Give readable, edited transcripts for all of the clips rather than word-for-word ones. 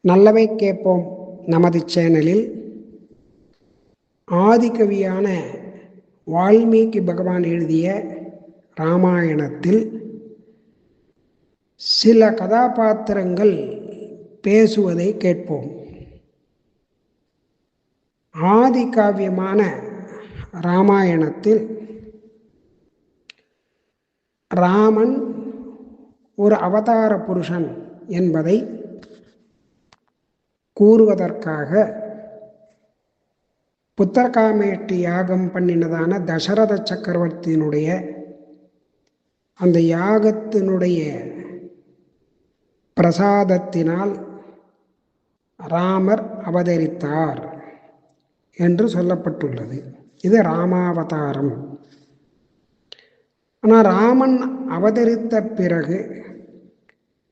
நல்லவை கேட்போம் நமது சேனலில் ஆதிகவியான வால்மீகி பகவான் எழுதிய ராமாயணத்தில் சில கதாபாத்திரங்கள் பேசுவதை கேட்போம். ஆதி காவியமான ராமாயணத்தில் ராமன் ஒரு அவதார புருஷன் என்பதை கூறுவதற்காக புத்தர்காமேட்டி யாகம் பண்ணினதான தசரத சக்கரவர்த்தியினுடைய அந்த யாகத்தினுடைய பிரசாதத்தினால் ராமர் அவதரித்தார் என்று சொல்லப்பட்டுள்ளது. இது ராமாவதாரம். ஆனால் ராமன் அவதரித்த பிறகு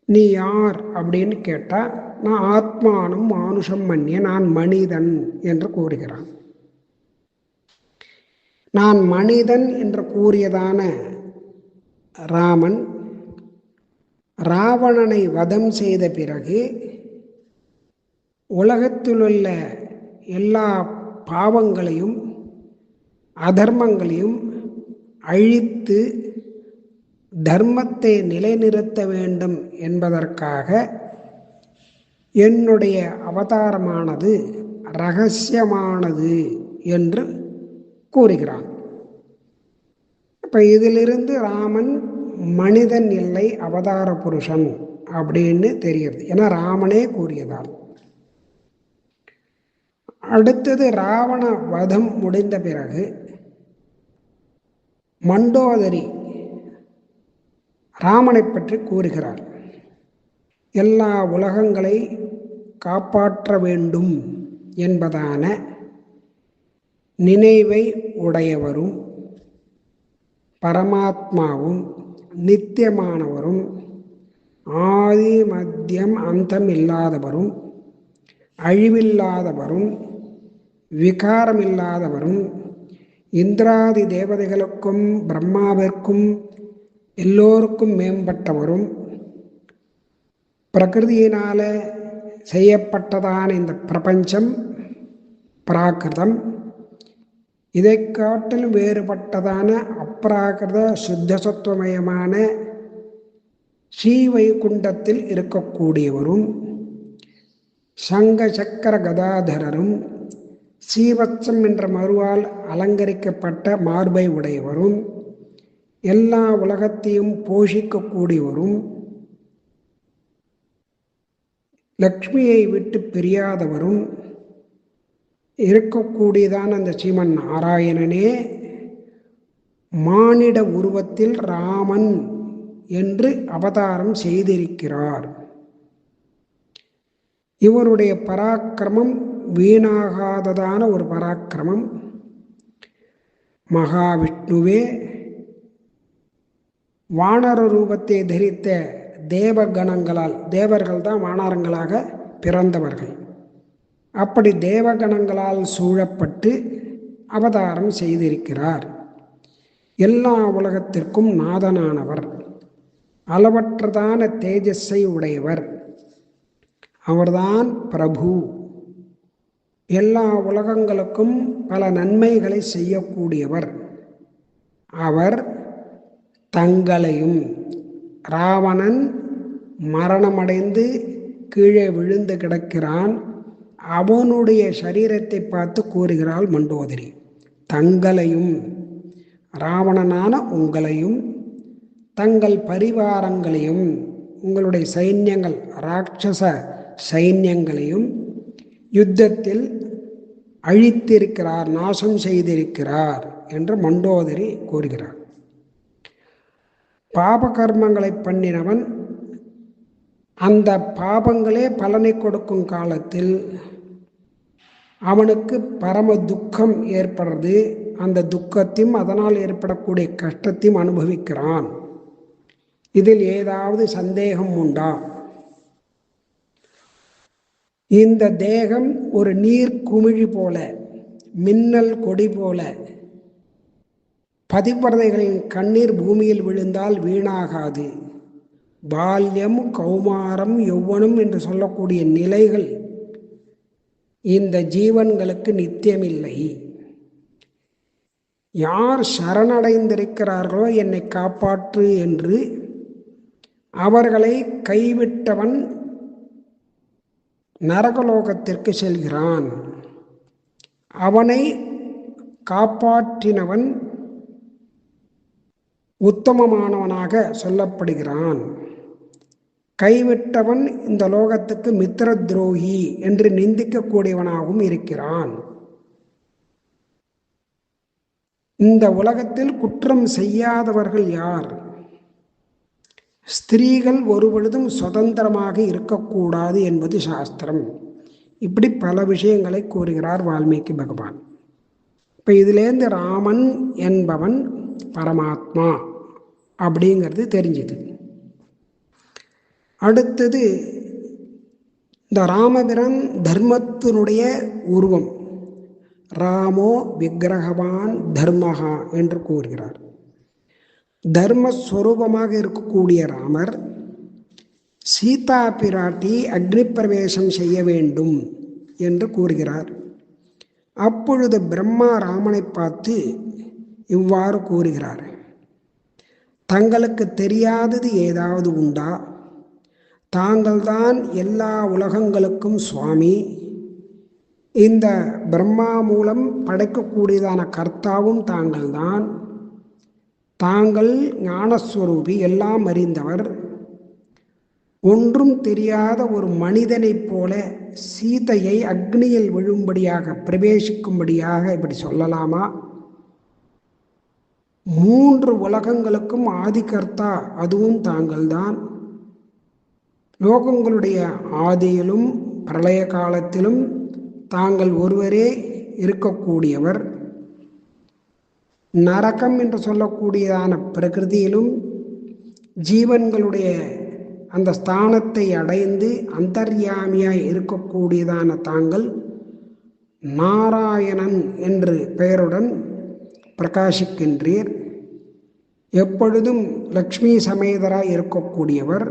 நீ யார் அப்படின்னு கேட்டால், நான் ஆத்மானம் மானுஷம் மன்னிய, நான் மனிதன் என்று கூறுகிறான். நான் மனிதன் என்று கூறியதான ராமன் ராவணனை வதம் செய்த பிறகு உலகத்திலுள்ள எல்லா பாவங்களையும் அதர்மங்களையும் அழித்து தர்மத்தை நிலைநிறுத்த வேண்டும் என்பதற்காக என்னுடைய அவதாரமானது இரகசியமானது என்று கூறுகிறான். இப்போ இதிலிருந்து ராமன் மனிதன் இல்லை, அவதார புருஷன் அப்படின்னு தெரிகிறது. ஏன்னா ராமனே கூறியதால். அடுத்தது ராவண வதம் முடிந்த பிறகு மண்டோதரி ராமனை பற்றி கூறுகிறார். எல்லா உலகங்களை காப்பாற்ற வேண்டும் என்பதான நினைவை உடையவரும் பரமாத்மாவும் நித்தியமானவரும் ஆதி மத்தியம் அந்தம் இல்லாதவரும் அழிவில்லாதவரும் விகாரமில்லாதவரும் இந்திராதி தேவதைகளுக்கும் பிரம்மாவிற்கும் எல்லோருக்கும் மேம்பட்டவரும் பிரகிருதியினால செய்யப்பட்டதான இந்த பிரபஞ்சம் பிராகிருதம், இதை காட்டிலும் வேறுபட்டதான அப்ராகிருத சுத்த சத்துவமயமான ஸ்ரீவைகுண்டத்தில் இருக்கக்கூடியவரும் சங்க சக்கர கதாதரரும் சீவத்சம் என்ற மருவால் அலங்கரிக்கப்பட்ட மார்பை உடையவரும் எல்லா உலகத்தையும் போஷிக்கக்கூடியவரும் லக்ஷ்மியை விட்டு பிரியாதவரும் இருக்கக்கூடியதான அந்த ஸ்ரீமன் நாராயணனே மானிட உருவத்தில் ராமன் என்று அவதாரம் செய்திருக்கிறார். இவருடைய பராக்கிரமம் வீணாகாததான ஒரு பராக்கிரமம். மகாவிஷ்ணுவே வானர ரூபத்தை தரித்த தேவகணங்களால், தேவர்கள் தான் வானரங்களாக பிறந்தவர்கள், அப்படி தேவகணங்களால் சூழப்பட்டு அவதாரம் செய்திருக்கிறார். எல்லா உலகத்திற்கும் நாதனானவர், அளவற்றதான தேஜஸை உடையவர், அவர்தான் பிரபு. எல்லா உலகங்களுக்கும் பல நன்மைகளை செய்யக்கூடியவர். அவர் தங்களையும், ராவணன் மரணமடைந்து கீழே விழுந்து கிடக்கிறான், அவனுடைய சரீரத்தை பார்த்து கூறுகிறாள் மண்டோதரி, தங்களையும், ராவணனான உங்களையும், தங்கள் பரிவாரங்களையும், உங்களுடைய சைன்யங்கள், ராட்சச சைன்யங்களையும் யுத்தத்தில் அழித்திருக்கிறார், நாசம் செய்திருக்கிறார் என்று மண்டோதரி கூறுகிறார். பாபகர்மங்களை பண்ணினவன் அந்த பாபங்களே பலனை கொடுக்கும் காலத்தில் அவனுக்கு பரம துக்கம் ஏற்படுறது. அந்த துக்கத்தையும் அதனால் ஏற்படக்கூடிய கஷ்டத்தையும் அனுபவிக்கிறான். இதில் ஏதாவது சந்தேகம் உண்டா? இந்த தேகம் ஒரு நீர் குமிழி போல, மின்னல் கொடி போல, பதிவிரதைகளின் கண்ணீர் பூமியில் விழுந்தால் வீணாகாது, பால்யம், கௌமாரம், யௌவனம் என்று சொல்லக்கூடிய நிலைகள் இந்த ஜீவன்களுக்கு நித்தியமில்லை. யார் சரணடைந்திருக்கிறார்களோ என்னை காப்பாற்று என்று அவர்களை கைவிட்டவன் நரகலோகத்திற்கு செல்கிறான். அவனை காப்பாற்றினவன் உத்தமமானவனாக சொல்லப்படுகிறான். கைவிட்டவன் இந்த லோகத்துக்கு மித்திர துரோகி என்று நிந்திக்கக்கூடியவனாகவும் இருக்கிறான். இந்த உலகத்தில் குற்றம் செய்யாதவர்கள் யார்? ஸ்திரீகள் ஒருபொழுதும் சுதந்திரமாக இருக்கக்கூடாது என்பது சாஸ்திரம். இப்படி பல விஷயங்களை கூறுகிறார் வால்மீகி பகவான். இப்போ இதிலேருந்து ராமன் என்பவன் பரமாத்மா அப்படிங்கிறது தெரிஞ்சுது. அடுத்தது இந்த ராமபிரான் தர்மத்தினுடைய உருவம். ராமோ விக்கிரகவான் தர்மஹா என்று கூறுகிறார். தர்மஸ்வரூபமாக இருக்கக்கூடிய ராமர் சீதா பிராட்டி அக்னி பிரவேசம் செய்ய வேண்டும் என்று கூறுகிறார். அப்பொழுது பிரம்மா ராமனை பார்த்து இவ்வாறு கூறுகிறார்: தங்களுக்கு தெரியாதது ஏதாவது உண்டா? தாங்கள்தான் எல்லா உலகங்களுக்கும் சுவாமி. இந்த பிரம்மா மூலம் படைக்கக்கூடியதான கர்த்தாவும் தாங்கள்தான். தாங்கள் ஞானஸ்வரூபி, எல்லாம் அறிந்தவர். ஒன்றும் தெரியாத ஒரு மனிதனைப் போல சீதையை அக்னியில் விழும்படியாக பிரவேசிக்கும்படியாக இப்படி சொல்லலாமா? 3 உலகங்களுக்கும் ஆதிகர்த்தா அதுவும் தாங்கள்தான். லோகங்களுடைய ஆதியிலும் பிரளய காலத்திலும் தாங்கள் ஒருவரே இருக்கக்கூடியவர். நரகம் என்று சொல்லக்கூடியதான பிரகிருதியிலும் ஜீவன்களுடைய அந்த ஸ்தானத்தை அடைந்து அந்தர்யாமியாய் இருக்கக்கூடியதான தாங்கள் நாராயணன் என்று பெயருடன் பிரகாசிக்கின்றீர். எப்பொழுதும் லக்ஷ்மி சமேதராய் இருக்கக்கூடியவர்.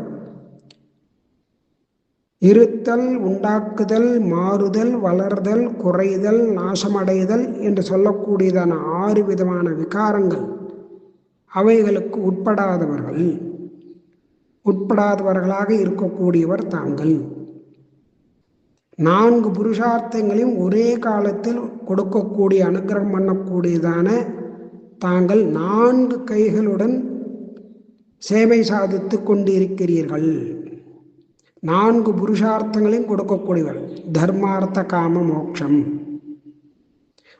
இருத்தல், உண்டாக்குதல், மாறுதல், வளர்தல், குறைதல், நாசமடைதல் என்று சொல்லக்கூடியதான 6 விதமான விகாரங்கள் அவைகளுக்கு உட்படாதவர்களாக இருக்கக்கூடியவர் தாங்கள். 4 புருஷார்த்தங்களையும் ஒரே காலத்தில் கொடுக்கக்கூடிய அனுகிரகம் பண்ணக்கூடியதான தாங்கள் 4 கைகளுடன் சேவை சாதித்து கொண்டிருக்கிறீர்கள். 4 புருஷார்த்தங்களையும் கொடுக்கக்கூடியவர். தர்மார்த்த காம மோட்சம்.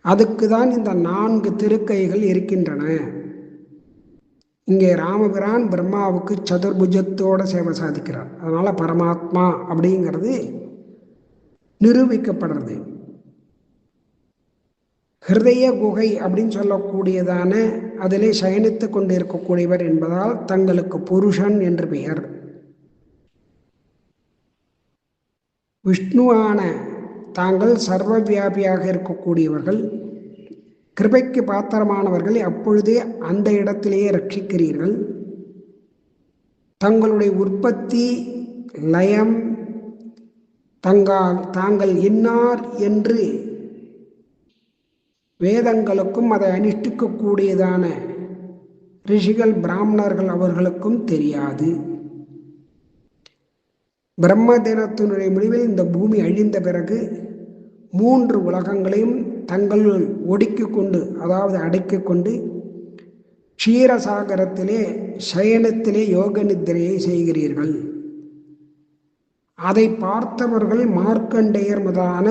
அதுக்கு தான் இந்த 4 திருக்கைகள் இருக்கின்றன. இங்கே ராமபிரான் பிரம்மாவுக்கு சதுர்புஜத்தோட சேவை சாதிக்கிறார். அதனால பரமாத்மா அப்படிங்கிறது நிரூபிக்கப்படுறது. ஹிருதய குகை அப்படின்னு சொல்லக்கூடியதான அதிலே சயனித்து கொண்டு இருக்கக்கூடியவர் என்பதால் தங்களுக்கு புருஷன் என்று பெயர். விஷ்ணுவான தாங்கள் சர்வ வியாபியாக இருக்கக்கூடியவர்கள், கிருபைக்கு பாத்திரமானவர்கள். அப்பொழுதே அந்த இடத்திலேயே ரட்சிக்கிறீர்கள். தங்களுடைய உற்பத்தி லயம் தாங்கள் இன்னார் என்று வேதங்களுக்கும் அதை அனுஷ்டிக்கக்கூடியதான ரிஷிகள், பிராமணர்கள் அவர்களுக்கும் தெரியாது. பிரம்ம தினத்தினுடைய முடிவில் இந்த பூமி அழிந்த பிறகு 3 உலகங்களையும் தங்களுள் ஒடுக்கி கொண்டு, அதாவது அடக்கி கொண்டு க்ஷீரசாகரத்திலே சயனத்திலே யோக நித்திரையை செய்கிறீர்கள். அதை பார்த்தவர்கள் மார்க்கண்டேயர் முதலான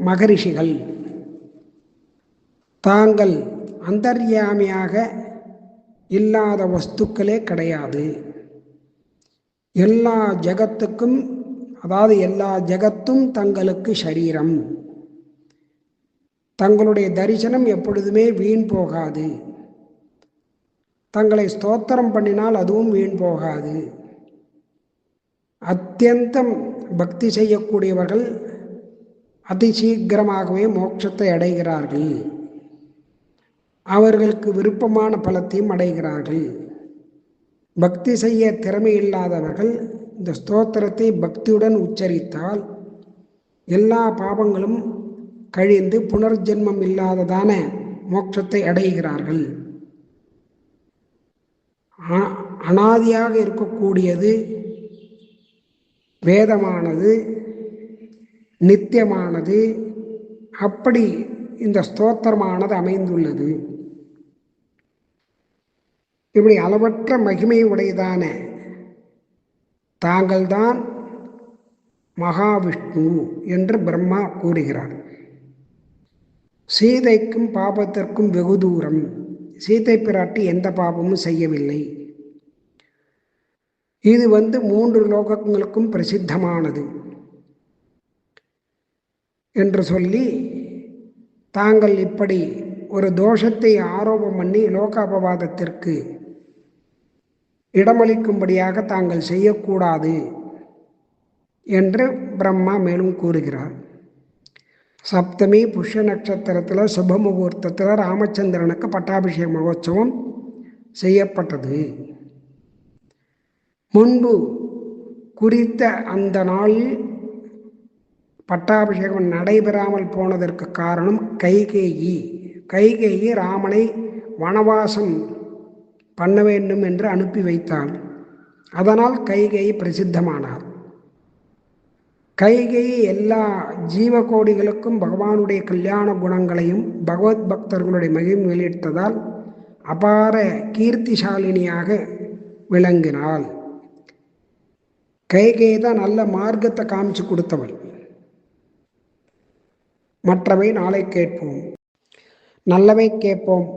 மகரிஷிகள். தாங்கள் அந்தர்யாமியாக இல்லாத வஸ்துக்களே கிடையாது. எல்லா ஜகத்துக்கும், அதாவது எல்லா ஜகத்தும் தங்களுக்கு சரீரம். தங்களுடைய தரிசனம் எப்பொழுதுமே வீண் போகாது. தங்களை ஸ்தோத்திரம் பண்ணினால் அதுவும் வீண் போகாது. அத்தியந்தம் பக்தி செய்யக்கூடியவர்கள் அதிசீக்கிரமாகவே மோட்சத்தை அடைகிறார்கள். அவர்களுக்கு விருப்பமான பலத்தையும் அடைகிறார்கள். பக்தி செய்ய திறமை இல்லாதவர்கள் இந்த ஸ்தோத்திரத்தை பக்தியுடன் உச்சரித்தால் எல்லா பாவங்களும் கழிந்து புனர்ஜென்மம் இல்லாததான மோட்சத்தை அடைகிறார்கள். அனாதியாக இருக்கக்கூடியது வேதமானது, நித்தியமானது. அப்படி இந்த ஸ்தோத்திரமானது அமைந்துள்ளது. இப்படி அளவற்ற மகிமை உடையதான தாங்கள்தான் மகாவிஷ்ணு என்று பிரம்மா கூறுகிறார். சீதைக்கும் பாபத்திற்கும் வெகு தூரம். சீதை பிராட்டி எந்த பாபமும் செய்யவில்லை. இது 3 லோகங்களுக்கும் பிரசித்தமானது என்று சொல்லி தாங்கள் இப்படி ஒரு தோஷத்தை ஆரோபம் பண்ணி லோகாபவாதத்திற்கு இடமளிக்கும்படியாக தாங்கள் செய்யக்கூடாது என்று பிரம்மா மேலும் கூறுகிறார். சப்தமி புஷ்ய நட்சத்திரத்தில் சுப முகூர்த்தத்தில் ராமச்சந்திரனுக்கு பட்டாபிஷேக மகோத்சவம் செய்யப்பட்டது. முன்பு குறித்த அந்த நாளில் பட்டாபிஷேகம் நடைபெறாமல் போனதற்கு காரணம் கைகேயி ராமனை வனவாசம் பண்ண வேண்டும் என்று அனுப்பி வைத்தாள். அதனால் கைகேயி பிரசித்தமானார். கைகேயி எல்லா ஜீவகோடிகளுக்கும் பகவானுடைய கல்யாண குணங்களையும் பகவத் பக்தர்களுடைய மகிமை வெளியிட்டதால் அபார கீர்த்திசாலினியாக விளங்கினாள். கைகேயி தான் நல்ல மார்க்கத்தை காமிச்சு கொடுத்தவள். மற்றவை நாளை கேட்போம். நல்லவை கேட்போம்.